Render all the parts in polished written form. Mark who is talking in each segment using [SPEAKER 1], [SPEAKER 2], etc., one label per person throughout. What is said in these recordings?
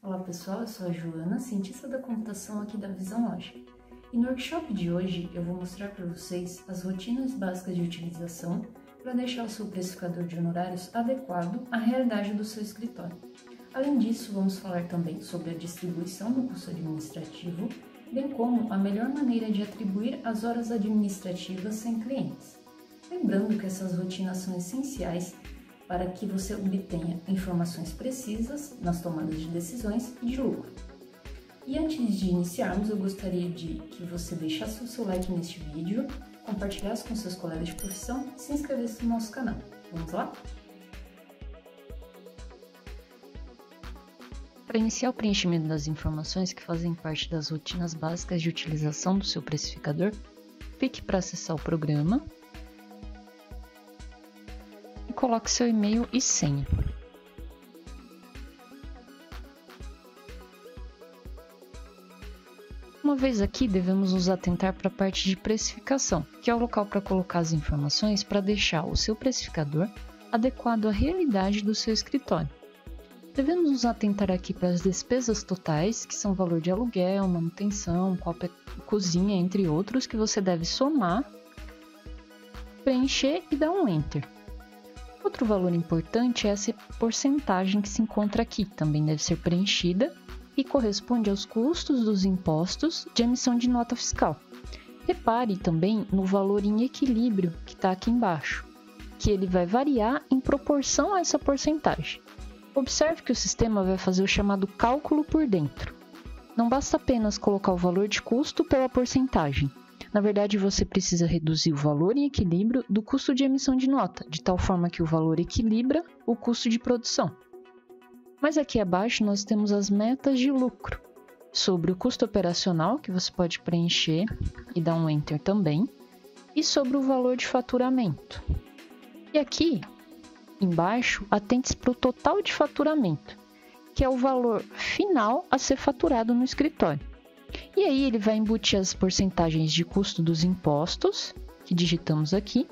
[SPEAKER 1] Olá pessoal, eu sou a Joana, cientista da computação aqui da Visão Lógica. E no workshop de hoje eu vou mostrar para vocês as rotinas básicas de utilização para deixar o seu precificador de honorários adequado à realidade do seu escritório. Além disso, vamos falar também sobre a distribuição do custo administrativo, bem como a melhor maneira de atribuir as horas administrativas sem clientes. Lembrando que essas rotinas são essenciais para que você obtenha informações precisas nas tomadas de decisões e de lucro. E antes de iniciarmos, eu gostaria de que você deixasse o seu like neste vídeo, compartilhasse com seus colegas de profissão e se inscrevesse no nosso canal. Vamos lá? Para iniciar o preenchimento das informações que fazem parte das rotinas básicas de utilização do seu precificador, clique para acessar o programa e coloque seu e-mail e senha. Uma vez aqui, devemos nos atentar para a parte de precificação, que é o local para colocar as informações para deixar o seu precificador adequado à realidade do seu escritório. Devemos nos atentar aqui para as despesas totais, que são valor de aluguel, manutenção, cozinha, entre outros, que você deve somar, preencher e dar um Enter. Outro valor importante é essa porcentagem que se encontra aqui, também deve ser preenchida e corresponde aos custos dos impostos de emissão de nota fiscal. Repare também no valor em equilíbrio que está aqui embaixo, que ele vai variar em proporção a essa porcentagem. Observe que o sistema vai fazer o chamado cálculo por dentro. Não basta apenas colocar o valor de custo pela porcentagem. Na verdade, você precisa reduzir o valor em equilíbrio do custo de emissão de nota, de tal forma que o valor equilibra o custo de produção. Mas aqui abaixo nós temos as metas de lucro, sobre o custo operacional, que você pode preencher e dar um Enter também, e sobre o valor de faturamento. E aqui embaixo, atente-se para o total de faturamento, que é o valor final a ser faturado no escritório. E aí ele vai embutir as porcentagens de custo dos impostos, que digitamos aqui,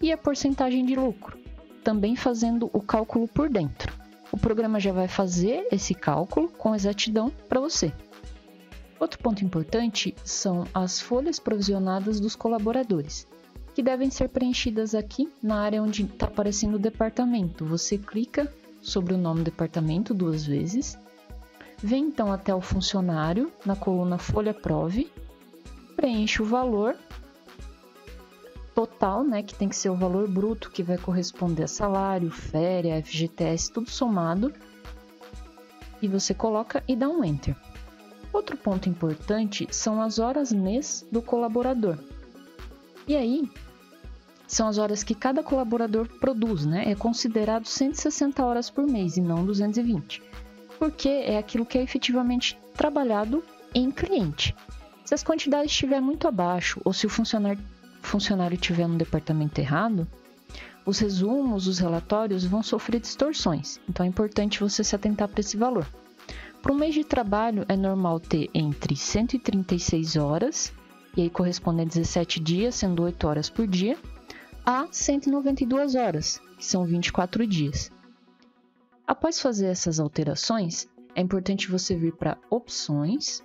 [SPEAKER 1] e a porcentagem de lucro, também fazendo o cálculo por dentro. O programa já vai fazer esse cálculo com exatidão para você. Outro ponto importante são as folhas provisionadas dos colaboradores, que devem ser preenchidas aqui na área onde está aparecendo o departamento. Você clica sobre o nome do departamento 2 vezes, vem então até o funcionário na coluna Folha Prove, preenche o valor total, que tem que ser o valor bruto, que vai corresponder a salário, férias, FGTS, tudo somado, e você coloca e dá um Enter. Outro ponto importante são as horas mês do colaborador. E aí, são as horas que cada colaborador produz, É considerado 160 horas por mês e não 220, porque é aquilo que é efetivamente trabalhado em cliente. Se as quantidades estiverem muito abaixo ou se o funcionário estiver no departamento errado, os resumos, os relatórios vão sofrer distorções, então é importante você se atentar para esse valor. Para um mês de trabalho é normal ter entre 136 horas, e aí corresponde a 17 dias, sendo 8 horas por dia, a 192 horas, que são 24 dias. Após fazer essas alterações, é importante você vir para Opções,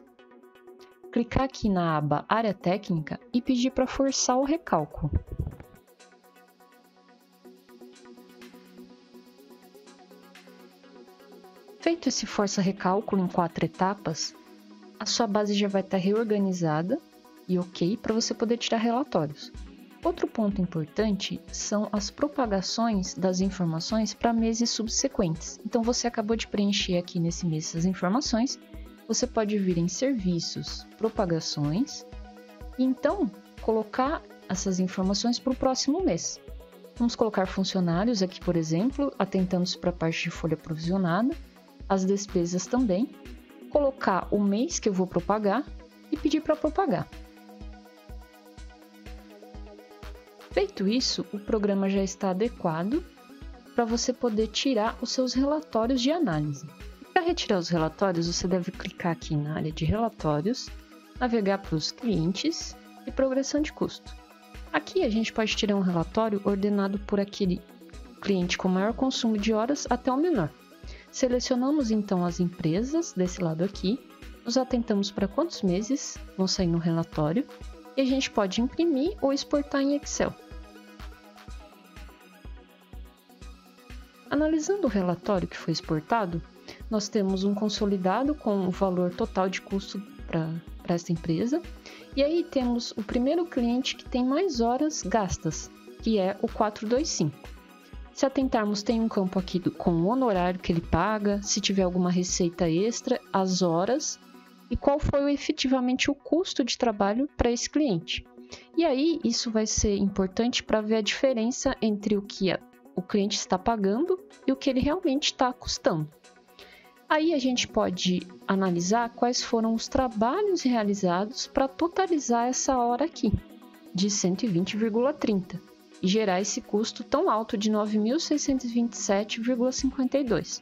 [SPEAKER 1] clicar aqui na aba Área Técnica e pedir para forçar o recálculo. Feito esse força recálculo em 4 etapas, a sua base já vai estar reorganizada e ok para você poder tirar relatórios. Outro ponto importante são as propagações das informações para meses subsequentes. Então, você acabou de preencher aqui nesse mês essas informações, você pode vir em Serviços, Propagações, e então colocar essas informações para o próximo mês. Vamos colocar funcionários aqui, por exemplo, atentando-se para a parte de folha provisionada, as despesas também, colocar o mês que eu vou propagar e pedir para propagar. Feito isso, o programa já está adequado para você poder tirar os seus relatórios de análise. Para retirar os relatórios, você deve clicar aqui na área de relatórios, navegar para os clientes e progressão de custo. Aqui a gente pode tirar um relatório ordenado por aquele cliente com maior consumo de horas até o menor. Selecionamos então as empresas desse lado aqui, nos atentamos para quantos meses vão sair no relatório e a gente pode imprimir ou exportar em Excel. Analisando o relatório que foi exportado, nós temos um consolidado com o valor total de custo para essa empresa. E aí temos o primeiro cliente que tem mais horas gastas, que é o 425. Se atentarmos, tem um campo aqui com o honorário que ele paga, se tiver alguma receita extra, as horas e qual foi efetivamente o custo de trabalho para esse cliente. E aí isso vai ser importante para ver a diferença entre o que o cliente está pagando e o que ele realmente está custando. Aí a gente pode analisar quais foram os trabalhos realizados para totalizar essa hora aqui, de 120,30, e gerar esse custo tão alto de 9.627,52.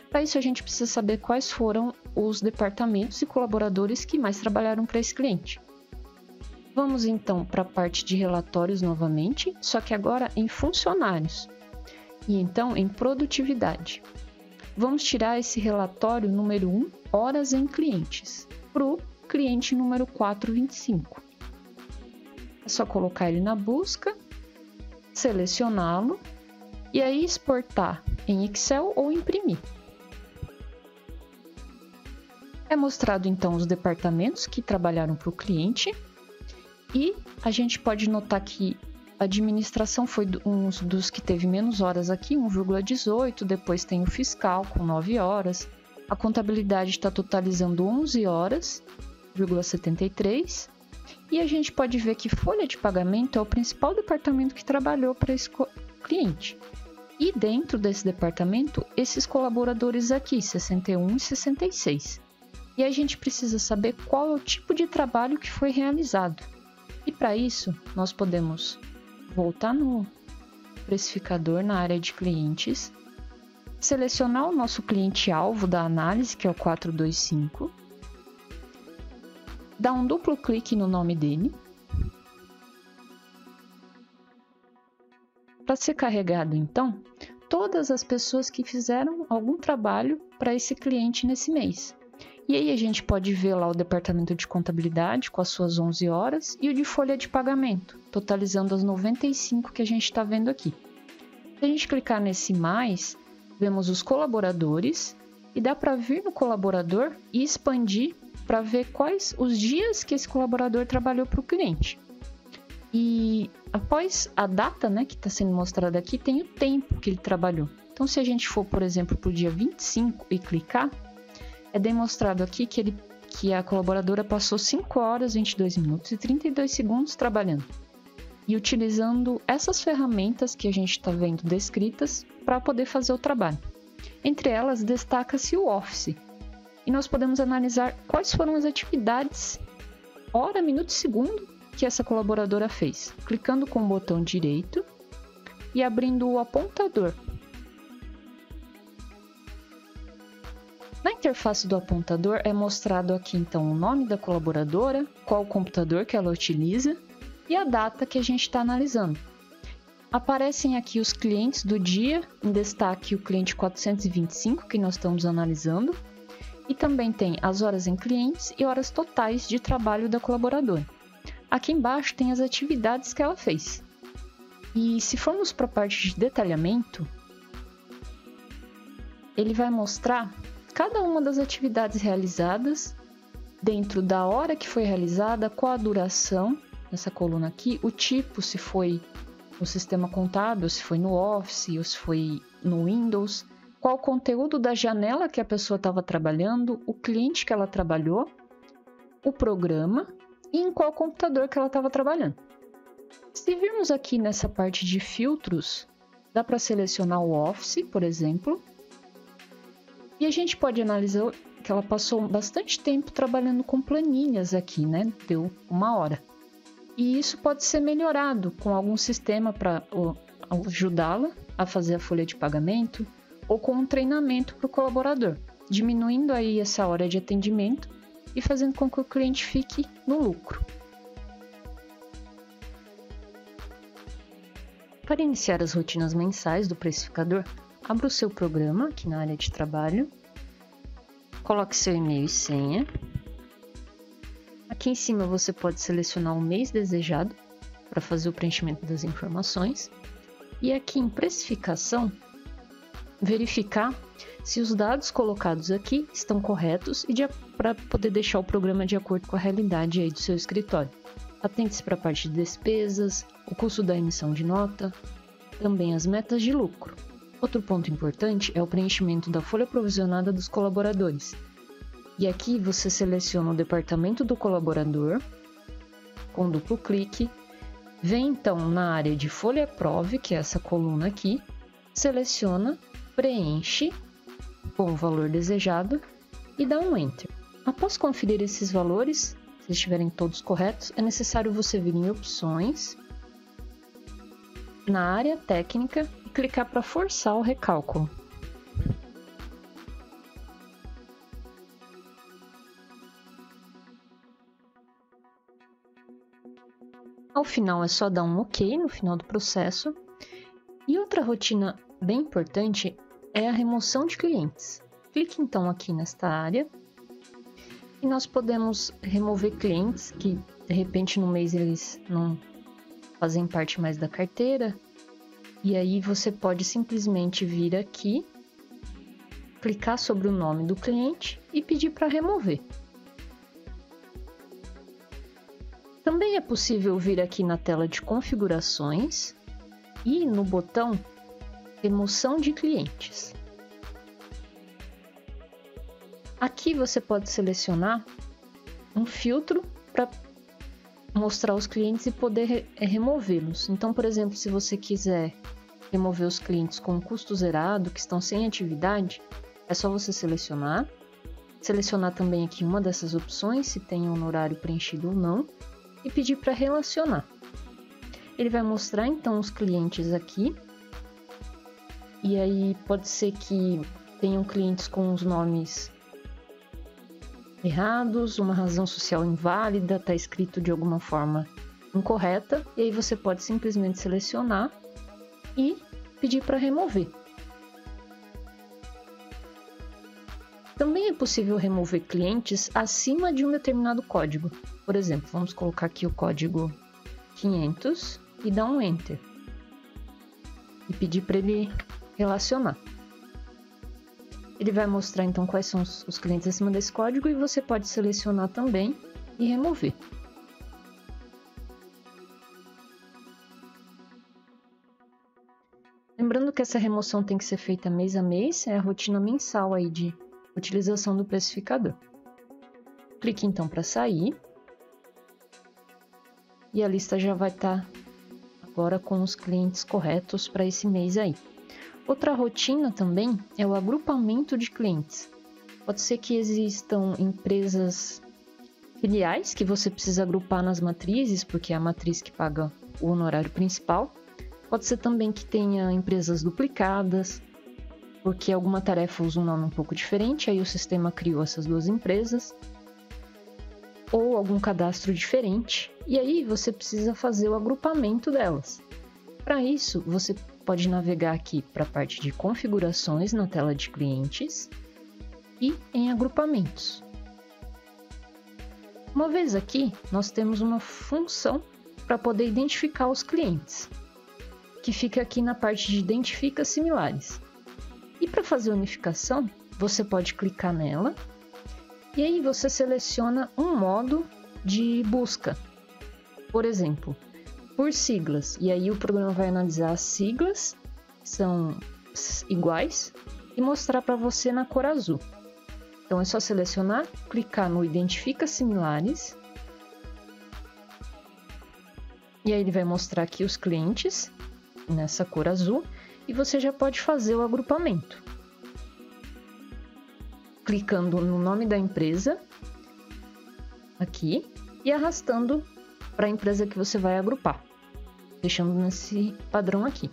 [SPEAKER 1] Para isso a gente precisa saber quais foram os departamentos e colaboradores que mais trabalharam para esse cliente. Vamos então para a parte de relatórios novamente, só que agora em funcionários. E então em produtividade. Vamos tirar esse relatório número 1, horas em clientes, para o cliente número 425. É só colocar ele na busca, selecioná-lo e aí exportar em Excel ou imprimir. É mostrado então os departamentos que trabalharam para o cliente e a gente pode notar que a administração foi um dos que teve menos horas aqui, 1,18, depois tem o fiscal com 9 horas, a contabilidade está totalizando 11 horas, 73, e a gente pode ver que folha de pagamento é o principal departamento que trabalhou para esse cliente. E dentro desse departamento, esses colaboradores aqui, 61 e 66. E a gente precisa saber qual é o tipo de trabalho que foi realizado. E para isso, nós podemos voltar no precificador na área de clientes, selecionar o nosso cliente-alvo da análise, que é o 425, dar um duplo clique no nome dele, para ser carregado então todas as pessoas que fizeram algum trabalho para esse cliente nesse mês. E aí a gente pode ver lá o departamento de contabilidade com as suas 11 horas e o de folha de pagamento, totalizando as 95 que a gente está vendo aqui. Se a gente clicar nesse mais, vemos os colaboradores e dá para vir no colaborador e expandir para ver quais os dias que esse colaborador trabalhou para o cliente. E após a data, né, que está sendo mostrada aqui, tem o tempo que ele trabalhou. Então se a gente for, por exemplo, para o dia 25 e clicar, é demonstrado aqui que a colaboradora passou 5 horas, 22 minutos e 32 segundos trabalhando. E utilizando essas ferramentas que a gente está vendo descritas para poder fazer o trabalho. Entre elas, destaca-se o Office. E nós podemos analisar quais foram as atividades, hora, minuto e segundo, que essa colaboradora fez. Clicando com o botão direito e abrindo o apontador. Na interface do apontador é mostrado aqui então o nome da colaboradora, qual computador que ela utiliza e a data que a gente está analisando. Aparecem aqui os clientes do dia, em destaque o cliente 425 que nós estamos analisando, e também tem as horas em clientes e horas totais de trabalho da colaboradora. Aqui embaixo tem as atividades que ela fez. E se formos para a parte de detalhamento, ele vai mostrar cada uma das atividades realizadas dentro da hora que foi realizada, qual a duração, nessa coluna aqui, o tipo, se foi no sistema contábil, se foi no Office ou se foi no Windows, qual o conteúdo da janela que a pessoa estava trabalhando, o cliente que ela trabalhou, o programa e em qual computador que ela estava trabalhando. Se virmos aqui nessa parte de filtros, dá para selecionar o Office, por exemplo, e a gente pode analisar que ela passou bastante tempo trabalhando com planilhas aqui, né? Deu 1 hora. E isso pode ser melhorado com algum sistema para ajudá-la a fazer a folha de pagamento ou com um treinamento para o colaborador, diminuindo aí essa hora de atendimento e fazendo com que o cliente fique no lucro. Para iniciar as rotinas mensais do precificador, abra o seu programa aqui na área de trabalho, coloque seu e-mail e senha. Aqui em cima você pode selecionar o mês desejado para fazer o preenchimento das informações. E aqui em precificação, verificar se os dados colocados aqui estão corretos e para poder deixar o programa de acordo com a realidade aí do seu escritório. Atente-se para a parte de despesas, o custo da emissão de nota, também as metas de lucro. Outro ponto importante é o preenchimento da folha provisionada dos colaboradores. E aqui você seleciona o departamento do colaborador com duplo clique, vem então na área de folha prove, que é essa coluna aqui, seleciona, preenche com o valor desejado e dá um Enter. Após conferir esses valores, se estiverem todos corretos, é necessário você vir em opções, na área técnica e clicar para forçar o recálculo. Ao final é só dar um OK no final do processo. E outra rotina bem importante é a remoção de clientes. Clique então aqui nesta área e nós podemos remover clientes que de repente no mês eles não fazem parte mais da carteira. E aí você pode simplesmente vir aqui, clicar sobre o nome do cliente e pedir para remover. Também é possível vir aqui na tela de configurações e no botão remoção de clientes. Aqui você pode selecionar um filtro para mostrar os clientes e poder removê-los. Então, por exemplo, se você quiser remover os clientes com custo zerado, que estão sem atividade, é só você selecionar também aqui uma dessas opções, se tem um horário preenchido ou não, e pedir para relacionar. Ele vai mostrar então os clientes aqui, e aí pode ser que tenham clientes com os nomes errados, uma razão social inválida, está escrito de alguma forma incorreta, e aí você pode simplesmente selecionar e pedir para remover. Também é possível remover clientes acima de um determinado código. Por exemplo, vamos colocar aqui o código 500 e dar um Enter. E pedir para ele relacionar. Ele vai mostrar então quais são os clientes acima desse código e você pode selecionar também e remover. Lembrando que essa remoção tem que ser feita mês a mês, é a rotina mensal aí de utilização do precificador. Clique então para sair. E a lista já vai estar agora com os clientes corretos para esse mês aí. Outra rotina também é o agrupamento de clientes. Pode ser que existam empresas filiais que você precisa agrupar nas matrizes, porque é a matriz que paga o honorário principal. Pode ser também que tenha empresas duplicadas, porque alguma tarefa usa um nome um pouco diferente, aí o sistema criou essas duas empresas, ou algum cadastro diferente, e aí você precisa fazer o agrupamento delas. Para isso, você pode navegar aqui para a parte de configurações na tela de clientes e em agrupamentos. Uma vez aqui, nós temos uma função para poder identificar os clientes, que fica aqui na parte de identifica similares. E para fazer a unificação, você pode clicar nela e aí você seleciona um modo de busca. Por exemplo, por siglas. E aí o programa vai analisar as siglas, que são iguais, e mostrar para você na cor azul. Então é só selecionar, clicar no Identifica Similares. E aí ele vai mostrar aqui os clientes, nessa cor azul. E você já pode fazer o agrupamento. Clicando no nome da empresa, aqui, e arrastando para a empresa que você vai agrupar, deixando nesse padrão aqui.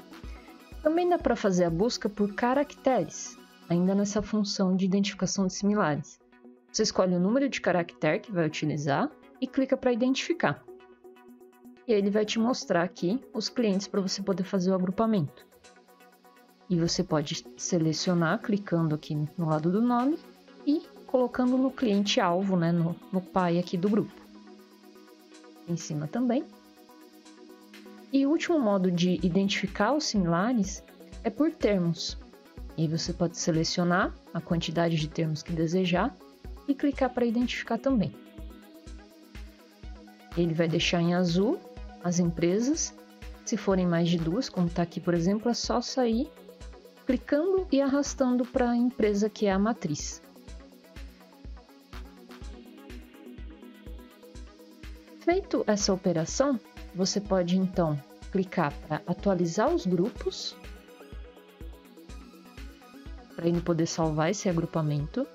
[SPEAKER 1] Também dá para fazer a busca por caracteres, ainda nessa função de identificação de similares. Você escolhe o número de caractere que vai utilizar e clica para identificar. E aí ele vai te mostrar aqui os clientes para você poder fazer o agrupamento. E você pode selecionar clicando aqui no lado do nome e colocando no cliente-alvo, né, no pai aqui do grupo. Em cima também. E o último modo de identificar os similares é por termos. E você pode selecionar a quantidade de termos que desejar e clicar para identificar também. Ele vai deixar em azul as empresas. Se forem mais de duas, como está aqui, por exemplo, é só sair clicando e arrastando para a empresa que é a matriz. Feito essa operação, você pode então clicar para atualizar os grupos, para ele poder salvar esse agrupamento.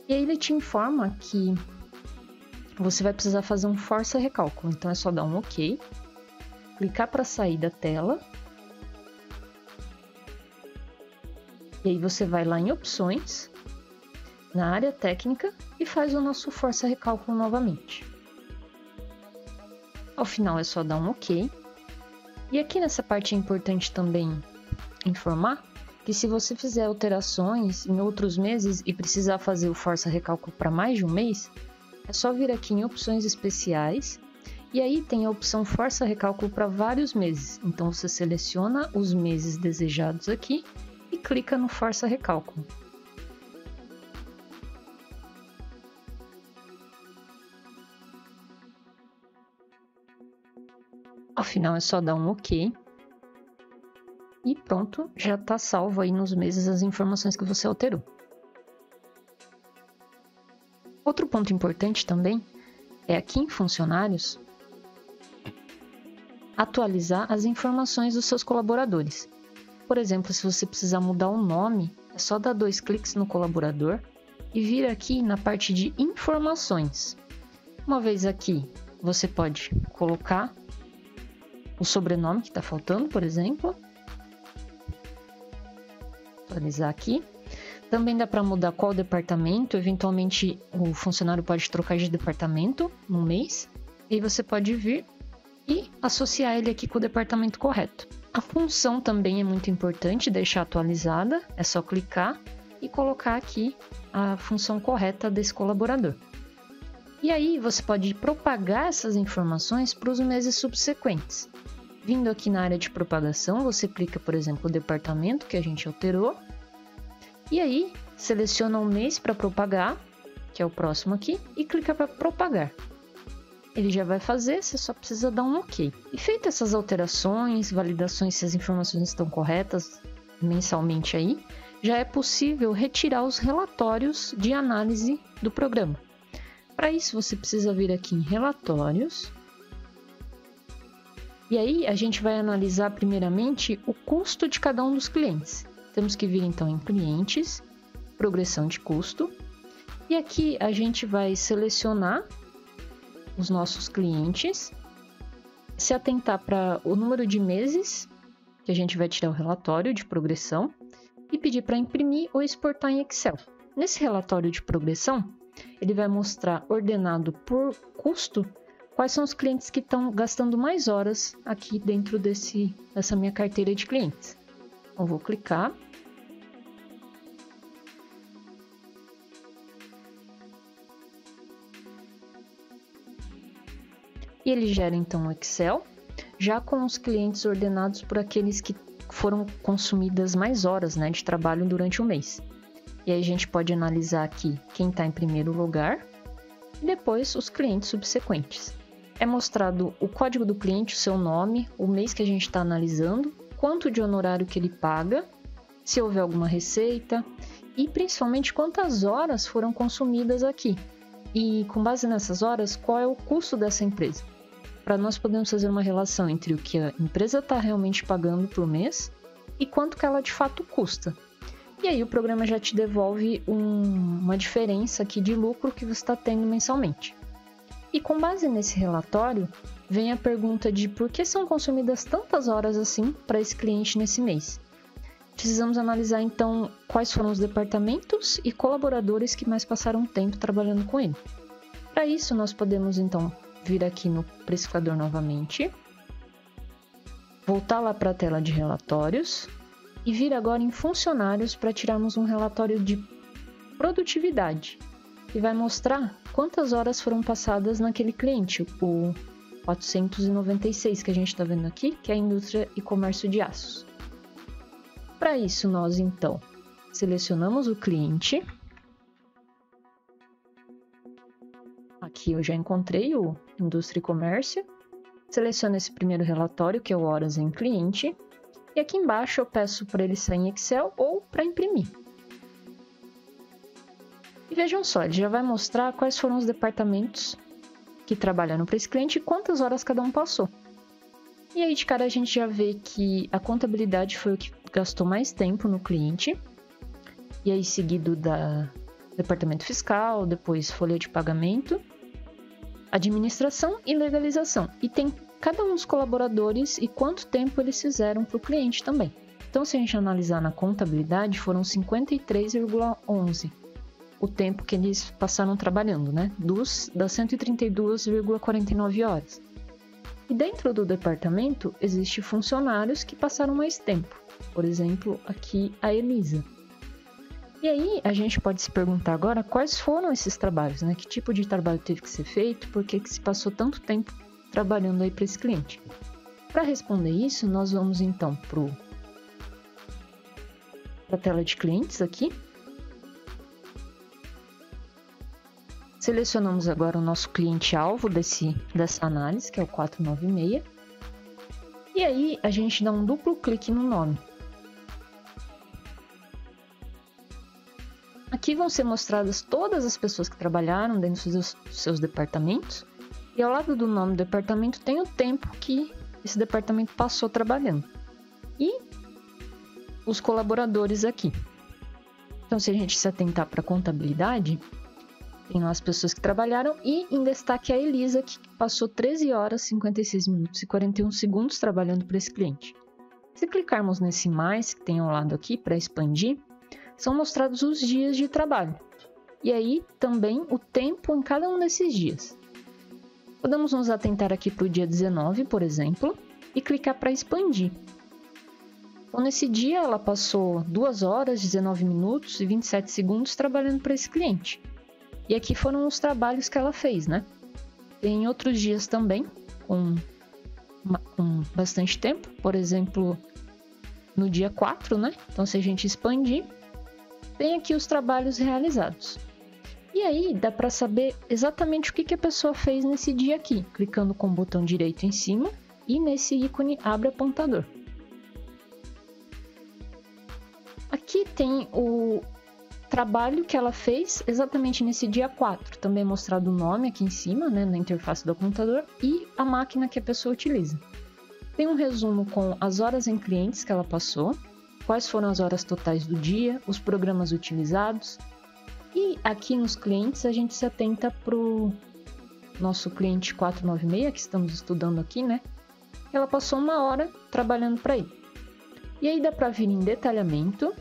[SPEAKER 1] E aí ele te informa que você vai precisar fazer um força recálculo. Então é só dar um OK, clicar para sair da tela. E aí você vai lá em opções, na área técnica e faz o nosso força recálculo novamente. Ao final é só dar um OK. E aqui nessa parte é importante também informar que se você fizer alterações em outros meses e precisar fazer o força recálculo para mais de um mês, é só vir aqui em opções especiais e aí tem a opção força recálculo para vários meses. Então você seleciona os meses desejados aqui e clica no força recálculo. Ao final é só dar um OK. E pronto, já está salvo aí nos meses as informações que você alterou. Outro ponto importante também é aqui em funcionários, atualizar as informações dos seus colaboradores. Por exemplo, se você precisar mudar o nome, é só dar 2 cliques no colaborador e vir aqui na parte de informações. Uma vez aqui, você pode colocar o sobrenome que está faltando, por exemplo. Atualizar aqui. Também dá para mudar qual departamento, eventualmente o funcionário pode trocar de departamento no mês. E você pode vir e associar ele aqui com o departamento correto. A função também é muito importante, deixar atualizada, é só clicar e colocar aqui a função correta desse colaborador. E aí você pode propagar essas informações para os meses subsequentes. Vindo aqui na área de propagação, você clica, por exemplo, o departamento que a gente alterou. E aí, seleciona um mês para propagar, que é o próximo aqui, e clica para propagar. Ele já vai fazer, você só precisa dar um OK. E feitas essas alterações, validações se as informações estão corretas mensalmente aí, já é possível retirar os relatórios de análise do programa. Para isso, você precisa vir aqui em relatórios. E aí, a gente vai analisar primeiramente o custo de cada um dos clientes. Temos que vir então em clientes, progressão de custo. E aqui a gente vai selecionar os nossos clientes, se atentar para o número de meses que a gente vai tirar o relatório de progressão e pedir para imprimir ou exportar em Excel. Nesse relatório de progressão, ele vai mostrar ordenado por custo quais são os clientes que estão gastando mais horas aqui dentro dessa minha carteira de clientes. Então, vou clicar. E ele gera então um Excel, já com os clientes ordenados por aqueles que foram consumidas mais horas, né, de trabalho durante o mês. E aí a gente pode analisar aqui quem está em primeiro lugar e depois os clientes subsequentes. É mostrado o código do cliente, o seu nome, o mês que a gente está analisando, quanto de honorário que ele paga, se houver alguma receita e principalmente quantas horas foram consumidas aqui. E com base nessas horas, qual é o custo dessa empresa? Para nós podermos fazer uma relação entre o que a empresa está realmente pagando por mês e quanto que ela de fato custa. E aí o programa já te devolve uma diferença aqui de lucro que você está tendo mensalmente. E com base nesse relatório, vem a pergunta de por que são consumidas tantas horas assim para esse cliente nesse mês. Precisamos analisar então quais foram os departamentos e colaboradores que mais passaram tempo trabalhando com ele. Para isso, nós podemos então vir aqui no precificador novamente, voltar lá para a tela de relatórios, e vir agora em funcionários para tirarmos um relatório de produtividade, que vai mostrar quantas horas foram passadas naquele cliente, o 496 que a gente está vendo aqui, que é a indústria e comércio de aços. Para isso, nós então selecionamos o cliente. Aqui eu já encontrei o indústria e comércio. Seleciono esse primeiro relatório, que é o horas em cliente. E aqui embaixo eu peço para ele sair em Excel ou para imprimir. E vejam só, ele já vai mostrar quais foram os departamentos que trabalharam para esse cliente e quantas horas cada um passou. E aí de cara a gente já vê que a contabilidade foi o que gastou mais tempo no cliente. E aí seguido da departamento fiscal, depois folha de pagamento, administração e legalização. E tem cada um dos colaboradores e quanto tempo eles fizeram para o cliente também. Então se a gente analisar na contabilidade, foram 53,11 o tempo que eles passaram trabalhando, né? Das 132,49 horas. E dentro do departamento, existem funcionários que passaram mais tempo. Por exemplo, aqui a Elisa. E aí, a gente pode se perguntar agora quais foram esses trabalhos, né? Que tipo de trabalho teve que ser feito, por que se passou tanto tempo trabalhando aí para esse cliente. Para responder isso, nós vamos então para a tela de clientes aqui. Selecionamos agora o nosso cliente-alvo dessa análise, que é o 496. E aí, a gente dá um duplo clique no nome. Aqui vão ser mostradas todas as pessoas que trabalharam dentro dos seus departamentos. E ao lado do nome do departamento tem o tempo que esse departamento passou trabalhando. E os colaboradores aqui. Então, se a gente se atentar para a contabilidade, tem lá as pessoas que trabalharam e em destaque a Elisa, que passou 13 horas, 56 minutos e 41 segundos trabalhando para esse cliente. Se clicarmos nesse mais que tem ao lado aqui para expandir, são mostrados os dias de trabalho. E aí também o tempo em cada um desses dias. Podemos nos atentar aqui para o dia 19, por exemplo, e clicar para expandir. Então, nesse dia ela passou 2 horas, 19 minutos e 27 segundos trabalhando para esse cliente. E aqui foram os trabalhos que ela fez, né? Tem outros dias também, com bastante tempo. Por exemplo, no dia 4, né? Então, se a gente expandir, tem aqui os trabalhos realizados. E aí, dá para saber exatamente o que a pessoa fez nesse dia aqui, clicando com o botão direito em cima e nesse ícone abre apontador. Aqui tem o trabalho que ela fez exatamente nesse dia 4, também mostrado o nome aqui em cima, né, na interface do computador, e a máquina que a pessoa utiliza. Tem um resumo com as horas em clientes que ela passou, quais foram as horas totais do dia, os programas utilizados, e aqui nos clientes a gente se atenta para o nosso cliente 496, que estamos estudando aqui, né, ela passou 1 hora trabalhando para ele. E aí dá para vir em detalhamento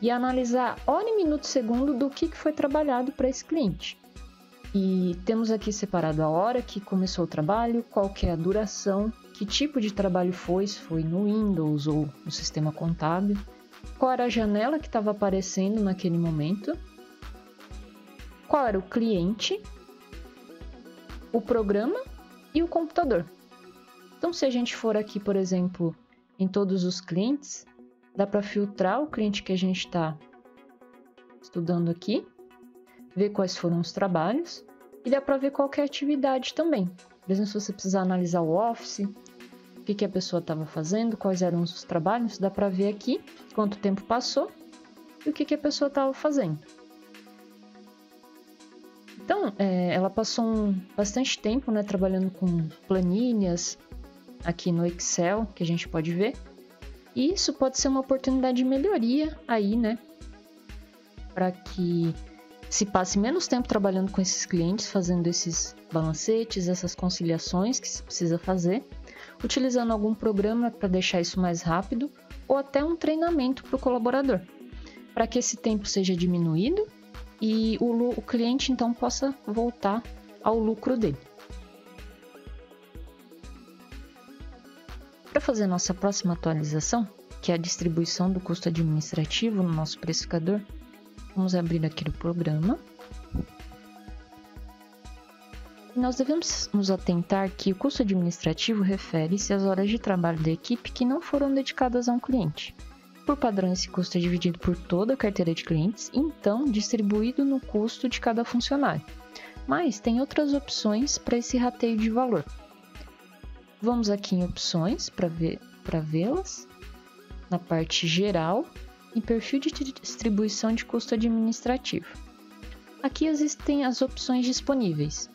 [SPEAKER 1] e analisar hora e minuto segundo do que foi trabalhado para esse cliente. E temos aqui separado a hora que começou o trabalho, qual que é a duração, que tipo de trabalho foi, se foi no Windows ou no sistema contábil, qual era a janela que estava aparecendo naquele momento, qual era o cliente, o programa e o computador. Então, se a gente for aqui, por exemplo, em todos os clientes, dá para filtrar o cliente que a gente está estudando aqui, ver quais foram os trabalhos e dá para ver qual que é a atividade também. Por exemplo, se você precisar analisar o Office, o que a pessoa estava fazendo, quais eram os trabalhos, dá para ver aqui quanto tempo passou e o que a pessoa estava fazendo. Então, ela passou bastante tempo, né, trabalhando com planilhas aqui no Excel, que a gente pode ver. E isso pode ser uma oportunidade de melhoria aí, né? Para que se passe menos tempo trabalhando com esses clientes, fazendo esses balancetes, essas conciliações que se precisa fazer, utilizando algum programa para deixar isso mais rápido, ou até um treinamento para o colaborador, para que esse tempo seja diminuído e o cliente então possa voltar ao lucro dele. Para fazer a nossa próxima atualização, que é a distribuição do custo administrativo no nosso precificador, vamos abrir aqui o programa. Nós devemos nos atentar que o custo administrativo refere-se às horas de trabalho da equipe que não foram dedicadas a um cliente. Por padrão, esse custo é dividido por toda a carteira de clientes, então distribuído no custo de cada funcionário. Mas tem outras opções para esse rateio de valor. Vamos aqui em opções para vê-las, na parte geral, em perfil de distribuição de custo administrativo. Aqui existem as opções disponíveis,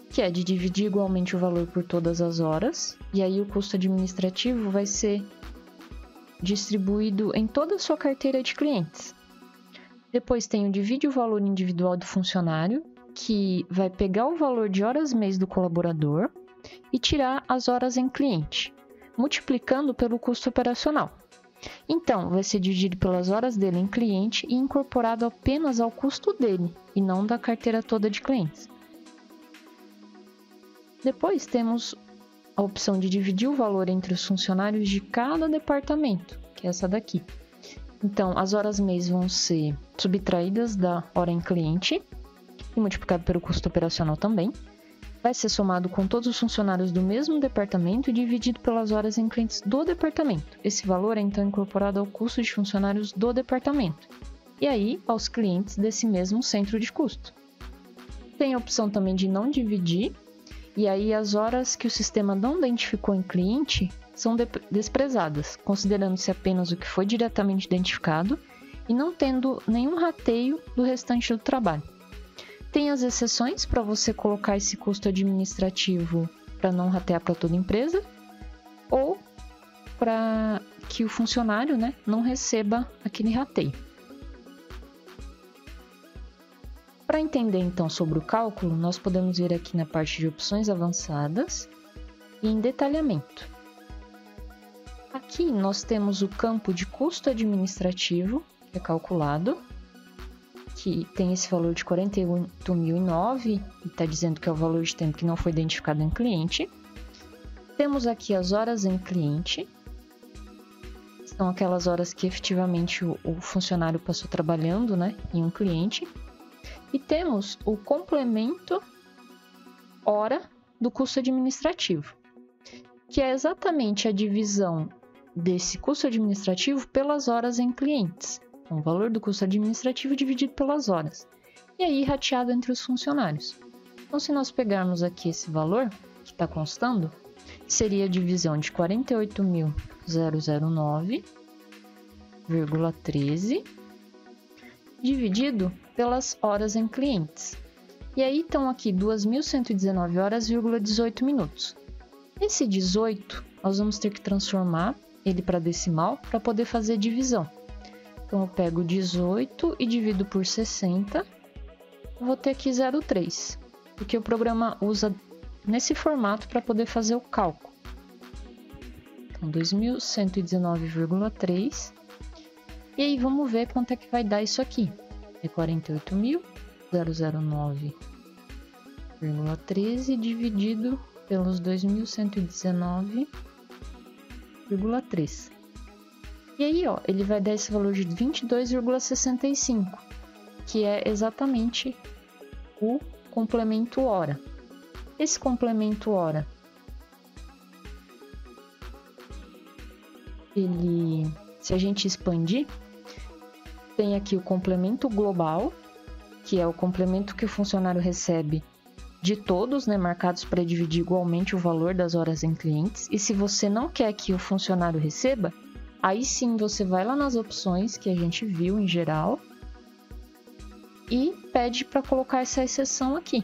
[SPEAKER 1] que é de dividir igualmente o valor por todas as horas, e aí o custo administrativo vai ser distribuído em toda a sua carteira de clientes. Depois tem o divide o valor individual do funcionário, que vai pegar o valor de horas mês do colaborador e tirar as horas em cliente, multiplicando pelo custo operacional. Então, vai ser dividido pelas horas dele em cliente e incorporado apenas ao custo dele, e não da carteira toda de clientes. Depois temos a opção de dividir o valor entre os funcionários de cada departamento, que é essa daqui. Então, as horas mês vão ser subtraídas da hora em cliente e multiplicado pelo custo operacional também. Vai ser somado com todos os funcionários do mesmo departamento e dividido pelas horas em clientes do departamento. Esse valor é então incorporado ao custo de funcionários do departamento e aí aos clientes desse mesmo centro de custo. Tem a opção também de não dividir, e aí as horas que o sistema não identificou em cliente são desprezadas, considerando-se apenas o que foi diretamente identificado e não tendo nenhum rateio do restante do trabalho. Tem as exceções para você colocar esse custo administrativo para não ratear para toda a empresa ou para que o funcionário, não receba aquele rateio. Para entender então sobre o cálculo, nós podemos vir aqui na parte de opções avançadas e em detalhamento. Aqui nós temos o campo de custo administrativo, que é calculado, que tem esse valor de 48.009 e está dizendo que é o valor de tempo que não foi identificado em cliente. Temos aqui as horas em cliente, são aquelas horas que efetivamente o funcionário passou trabalhando, em um cliente. E temos o complemento hora do custo administrativo, que é exatamente a divisão desse custo administrativo pelas horas em clientes. Então, o valor do custo administrativo dividido pelas horas. E aí rateado entre os funcionários. Então, se nós pegarmos aqui esse valor, que está constando, seria a divisão de 48.009,13 dividido pelas horas em clientes. E aí estão aqui 2.119 horas,18 minutos. Esse 18, nós vamos ter que transformar ele para decimal para poder fazer divisão. Então, eu pego 18 e divido por 60. Eu vou ter aqui 0,3, porque o programa usa nesse formato para poder fazer o cálculo. Então, 2.119,3. E aí, vamos ver quanto é que vai dar isso aqui. É 48.009,13 dividido pelos 2.119,3. E aí, ele vai dar esse valor de 22,65, que é exatamente o complemento hora. Esse complemento hora, se a gente expandir, tem aqui o complemento global, que é o complemento que o funcionário recebe de todos, marcados para dividir igualmente o valor das horas em clientes. E se você não quer que o funcionário receba, aí sim você vai lá nas opções que a gente viu em geral e pede para colocar essa exceção aqui.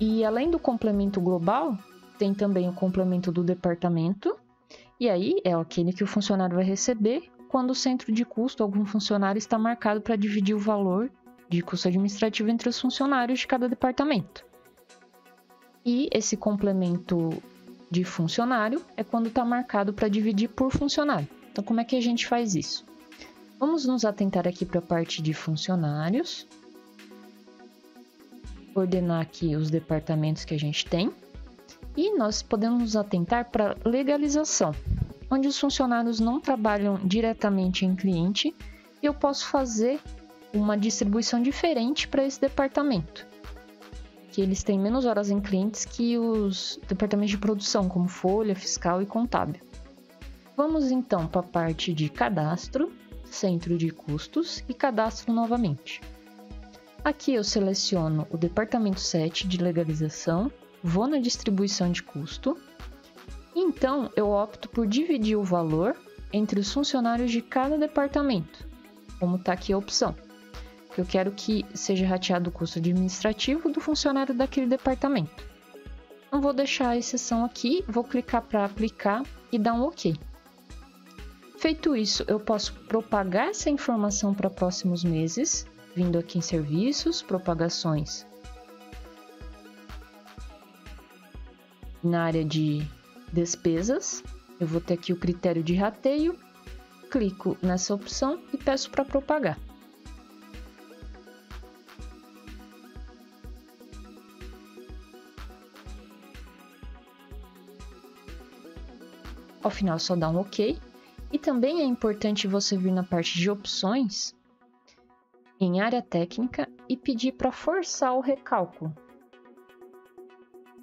[SPEAKER 1] E além do complemento global, tem também o complemento do departamento. E aí é aquele que o funcionário vai receber quando o centro de custo, algum funcionário, está marcado para dividir o valor de custo administrativo entre os funcionários de cada departamento. E esse complemento de funcionário é quando está marcado para dividir por funcionário. Então, como é que a gente faz isso? Vamos nos atentar aqui para a parte de funcionários. Ordenar aqui os departamentos que a gente tem. E nós podemos nos atentar para legalização, onde os funcionários não trabalham diretamente em cliente, e eu posso fazer uma distribuição diferente para esse departamento, que eles têm menos horas em clientes que os departamentos de produção, como folha, fiscal e contábil. Vamos então para a parte de cadastro, centro de custos e cadastro novamente. Aqui eu seleciono o departamento 7 de legalização, vou na distribuição de custo, e então eu opto por dividir o valor entre os funcionários de cada departamento, como está aqui a opção. Eu quero que seja rateado o custo administrativo do funcionário daquele departamento. Não vou deixar a exceção aqui, vou clicar para aplicar e dar um OK. Feito isso, eu posso propagar essa informação para próximos meses, vindo aqui em serviços, propagações. Na área de despesas, eu vou ter aqui o critério de rateio, clico nessa opção e peço para propagar. Ao final, só dá um OK. E também é importante você vir na parte de opções, em área técnica, e pedir para forçar o recálculo.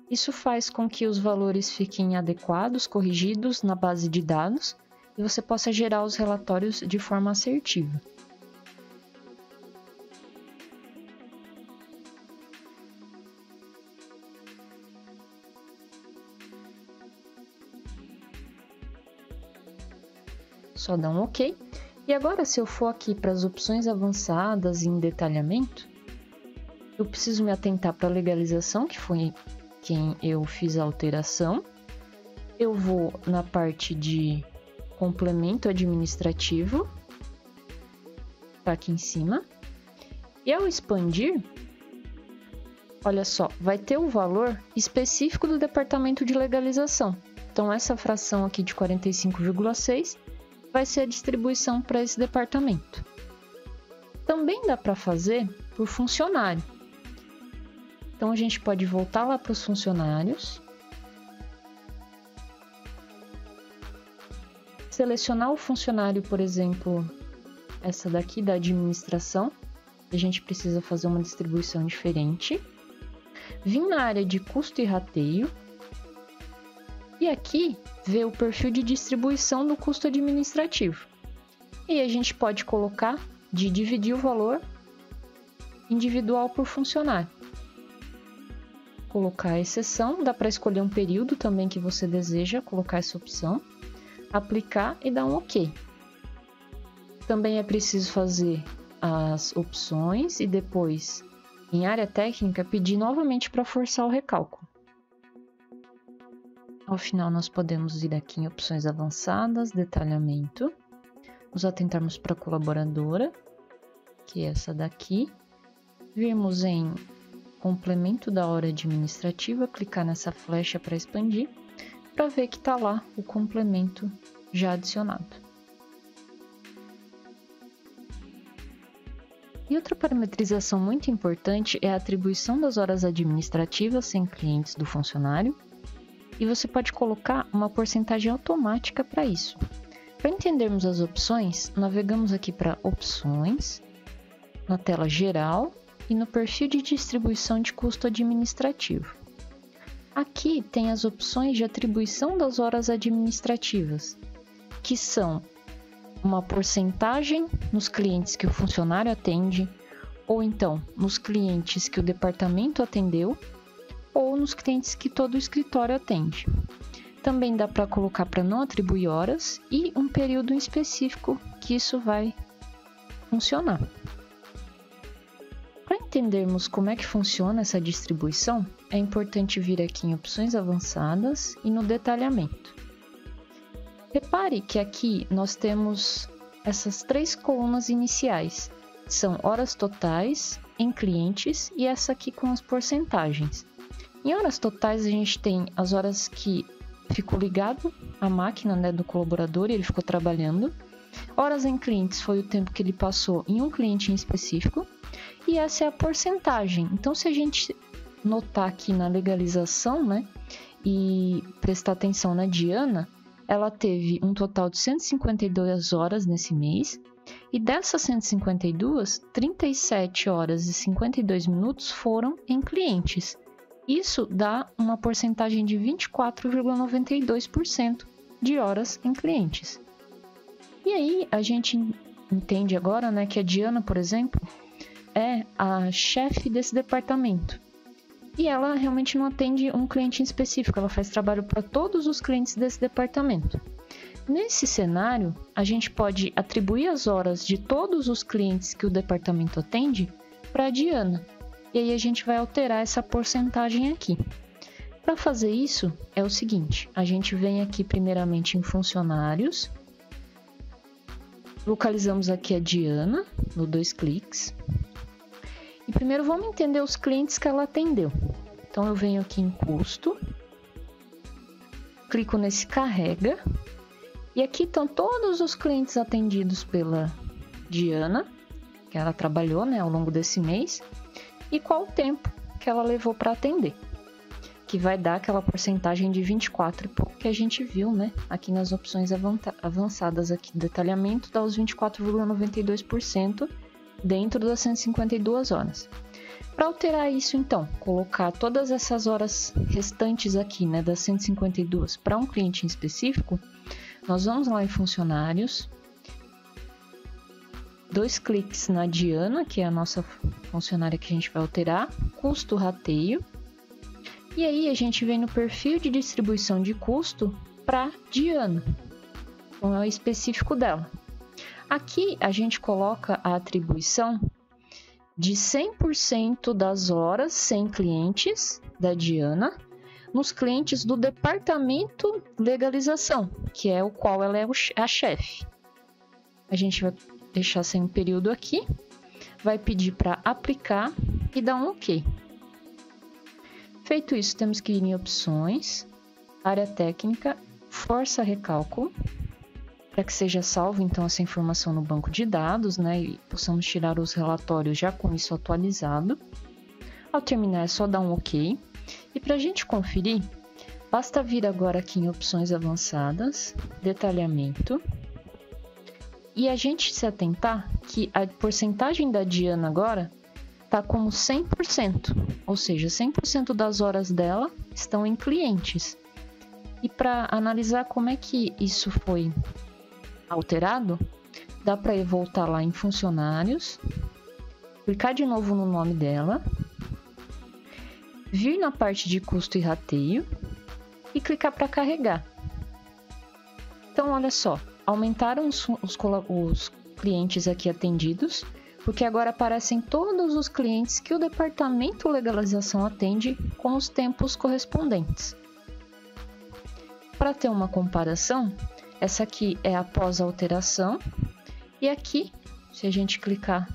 [SPEAKER 1] Isso faz com que os valores fiquem adequados, corrigidos na base de dados, e você possa gerar os relatórios de forma assertiva. Só dá um OK. E agora, se eu for aqui para as opções avançadas em detalhamento, eu preciso me atentar para a legalização, que foi quem eu fiz a alteração. Eu vou na parte de complemento administrativo, tá aqui em cima. E ao expandir, olha só, vai ter o valor específico do departamento de legalização. Então, essa fração aqui de 45,6 vai ser a distribuição para esse departamento. Também dá para fazer por funcionário. Então, a gente pode voltar lá para os funcionários, selecionar o funcionário, por exemplo, essa daqui da administração, a gente precisa fazer uma distribuição diferente, vir na área de custo e rateio, e aqui ver o perfil de distribuição do custo administrativo. E a gente pode colocar de dividir o valor individual por funcionário. Colocar a exceção, dá para escolher um período também que você deseja colocar essa opção, aplicar e dar um OK. Também é preciso fazer as opções e depois, em área técnica, pedir novamente para forçar o recálculo. Ao final, nós podemos ir aqui em opções avançadas, detalhamento, nos atentarmos para a colaboradora, que é essa daqui, virmos em complemento da hora administrativa, clicar nessa flecha para expandir, para ver que está lá o complemento já adicionado. E outra parametrização muito importante é a atribuição das horas administrativas sem clientes do funcionário, e você pode colocar uma porcentagem automática para isso. Para entendermos as opções, navegamos aqui para Opções, na tela Geral e no perfil de distribuição de custo administrativo. Aqui tem as opções de atribuição das horas administrativas, que são uma porcentagem nos clientes que o funcionário atende, ou então nos clientes que o departamento atendeu, ou nos clientes que todo o escritório atende. Também dá para colocar para não atribuir horas e um período específico que isso vai funcionar. Para entendermos como é que funciona essa distribuição, é importante vir aqui em opções avançadas e no detalhamento. Repare que aqui nós temos essas três colunas iniciais, são horas totais, em clientes e essa aqui com as porcentagens. Em horas totais a gente tem as horas que ficou ligado à máquina, né, do colaborador e ele ficou trabalhando. Horas em clientes foi o tempo que ele passou em um cliente em específico. E essa é a porcentagem. Então, se a gente notar aqui na legalização, né, e prestar atenção na Diana, ela teve um total de 152 horas nesse mês, e dessas 152, 37 horas e 52 minutos foram em clientes. Isso dá uma porcentagem de 24,92% de horas em clientes. E aí a gente entende agora, né, que a Diana, por exemplo, é a chefe desse departamento. E ela realmente não atende um cliente em específico, ela faz trabalho para todos os clientes desse departamento. Nesse cenário, a gente pode atribuir as horas de todos os clientes que o departamento atende para a Diana. E aí a gente vai alterar essa porcentagem aqui. Para fazer isso, é o seguinte, a gente vem aqui primeiramente em funcionários, localizamos aqui a Diana, no 2 cliques. E primeiro vamos entender os clientes que ela atendeu. Então eu venho aqui em custo, clico nesse carrega, e aqui estão todos os clientes atendidos pela Diana, que ela trabalhou, né, ao longo desse mês, e qual o tempo que ela levou para atender, que vai dar aquela porcentagem de 24 e pouco que a gente viu, né, aqui nas opções avançadas aqui, detalhamento dá os 24,92% dentro das 152 horas. Para alterar isso, então, colocar todas essas horas restantes aqui, né, das 152 para um cliente em específico, nós vamos lá em funcionários, 2 cliques na Diana, que é a nossa funcionária que a gente vai alterar, custo rateio, e aí a gente vem no perfil de distribuição de custo para Diana, então é o específico dela. Aqui a gente coloca a atribuição de 100% das horas sem clientes da Diana nos clientes do departamento legalização, que é o qual ela é a chefe. A gente vai deixar sem período aqui, vai pedir para aplicar e dar um OK. Feito isso, temos que ir em opções, área técnica, força recálculo, para que seja salvo então essa informação no banco de dados, né, e possamos tirar os relatórios já com isso atualizado. Ao terminar é só dar um OK. E para a gente conferir, basta vir agora aqui em opções avançadas, detalhamento, e a gente se atentar que a porcentagem da Diana agora está como 100%, ou seja, 100% das horas dela estão em clientes. E para analisar como é que isso foi alterado, dá para ir voltar lá em funcionários, clicar de novo no nome dela, vir na parte de custo e rateio e clicar para carregar. Então, olha só, aumentaram os clientes aqui atendidos, porque agora aparecem todos os clientes que o departamento legalização atende com os tempos correspondentes. Para ter uma comparação, essa aqui é após a alteração, e aqui, se a gente clicar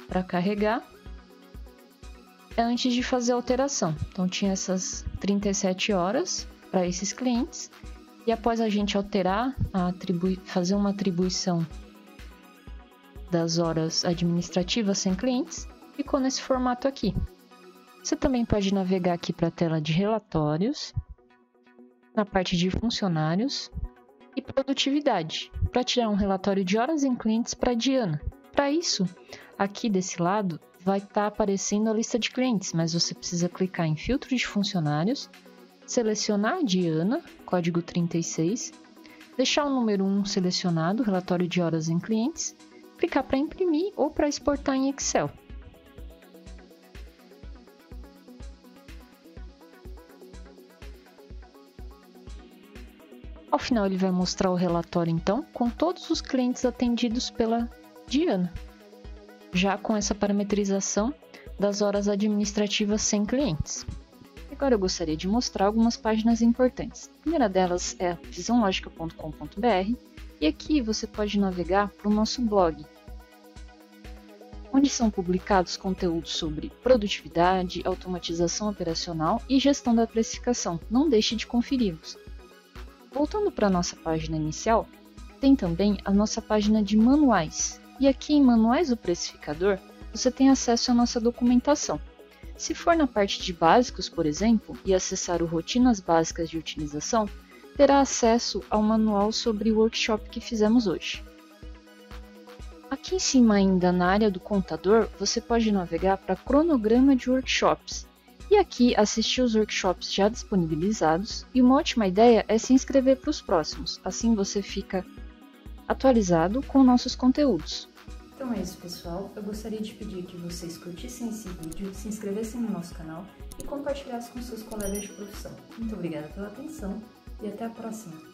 [SPEAKER 1] para carregar, é antes de fazer a alteração. Então tinha essas 37 horas para esses clientes, e após a gente alterar, fazer uma atribuição das horas administrativas sem clientes, ficou nesse formato aqui. Você também pode navegar aqui para a tela de relatórios, na parte de funcionários e produtividade, para tirar um relatório de horas em clientes para a Diana. Para isso, aqui desse lado, vai estar aparecendo a lista de clientes, mas você precisa clicar em filtro de funcionários, selecionar a Diana, código 36, deixar o número 1 selecionado, relatório de horas em clientes, clicar para imprimir ou para exportar em Excel. Ao final ele vai mostrar o relatório então com todos os clientes atendidos pela Diana, já com essa parametrização das horas administrativas sem clientes. Agora eu gostaria de mostrar algumas páginas importantes. A primeira delas é visãologica.com.br, e aqui você pode navegar para o nosso blog, onde são publicados conteúdos sobre produtividade, automatização operacional e gestão da precificação. Não deixe de conferi-los. Voltando para a nossa página inicial, tem também a nossa página de manuais. E aqui em Manuais do Precificador, você tem acesso à nossa documentação. Se for na parte de básicos, por exemplo, e acessar o Rotinas Básicas de Utilização, terá acesso ao manual sobre o workshop que fizemos hoje. Aqui em cima ainda na área do contador, você pode navegar para Cronograma de Workshops, e aqui assistir os workshops já disponibilizados, e uma ótima ideia é se inscrever para os próximos, assim você fica atualizado com nossos conteúdos.
[SPEAKER 2] Então é isso, pessoal. Eu gostaria de pedir que vocês curtissem esse vídeo, se inscrevessem no nosso canal e compartilhassem com seus colegas de profissão. Muito obrigada pela atenção e até a próxima!